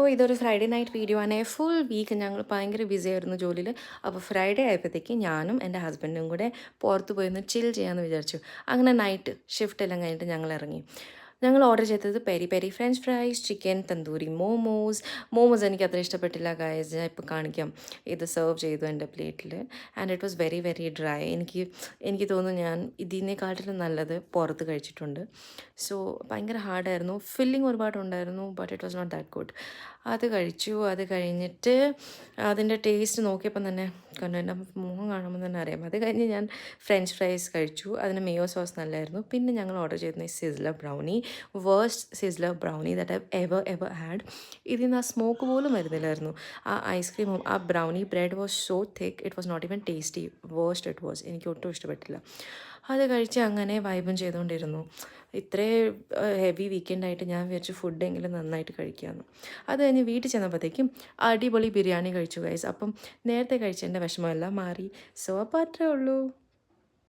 അപ്പോൾ ഇതൊരു Friday night video ആണ്. ഫുൾ വീക്ക് ഞങ്ങൾ ഭയങ്കര ബിസി ആയിരുന്നു ജോലിയിൽ. അപ്പോൾ ഫ്രൈഡേ ആയപ്പോഴത്തേക്ക് ഞാനും എൻ്റെ ഹസ്ബൻഡും കൂടെ പുറത്ത് പോയി ഒന്ന് ചിൽ ചെയ്യാമെന്ന് വിചാരിച്ചു. അങ്ങനെ നൈറ്റ് ഷിഫ്റ്റ് എല്ലാം കഴിഞ്ഞിട്ട് ഞങ്ങൾ ഇറങ്ങി. ഞങ്ങൾ ഓർഡർ ചെയ്തത് peri peri French fries, chicken tandoori momos എനിക്ക് അത്ര ഇഷ്ടപ്പെട്ടില്ല ഗൈസ്. ഞാൻ ഇപ്പോൾ കാണിക്കാം. ഇത് സെർവ് ചെയ്തു എൻ്റെ പ്ലേറ്റിൽ. And it was very very dry. എനിക്ക് തോന്നുന്നു ഞാൻ ഇതിനേക്കാട്ടിലും നല്ലത് പുറത്ത് കഴിച്ചിട്ടുണ്ട്. സോ ഭയങ്കര ഹാർഡായിരുന്നു. ഫില്ലിംഗ് ഒരുപാടുണ്ടായിരുന്നു, but it was not that good. അത് കഴിച്ചു. അത് കഴിഞ്ഞിട്ട് അതിൻ്റെ ടേസ്റ്റ് നോക്കിയപ്പം തന്നെ കണ്ടു, എൻ്റെ മുഖം കാണുമ്പോൾ തന്നെ അറിയാം. അത് കഴിഞ്ഞ് ഞാൻ ഫ്രഞ്ച് ഫ്രൈസ് കഴിച്ചു. അതിന് മേയോ സോസ് നല്ലായിരുന്നു. പിന്നെ ഞങ്ങൾ ഓർഡർ ചെയ്തിരുന്ന sizzler brownie, worst sizzler brownie that I ever had. ഇതിൽ നിന്ന് ആ സ്മോക്ക് പോലും വരുന്നില്ലായിരുന്നു. ആ ഐസ്ക്രീമും ആ brownie bread was so thick, it was not even tasty. Worst it was. എനിക്ക് ഒട്ടും ഇഷ്ടപ്പെട്ടില്ല. അത് കഴിച്ച് അങ്ങനെ വൈബും ചെയ്തുകൊണ്ടിരുന്നു. ഇത്രയും ഹെവി വീക്കെൻഡായിട്ട് ഞാൻ വിചാരിച്ചു ഫുഡെങ്കിലും നന്നായിട്ട് കഴിക്കാമെന്ന്. അത് കഴിഞ്ഞ് വീട്ടിൽ ചെന്നപ്പോഴത്തേക്കും അടിപൊളി ബിരിയാണി കഴിച്ചു ഗൈസ്. അപ്പം നേരത്തെ കഴിച്ചതിൻ്റെ വിഷമമെല്ലാം മാറി. സോ അപ്പോൾ അത്രേ ഉള്ളൂ.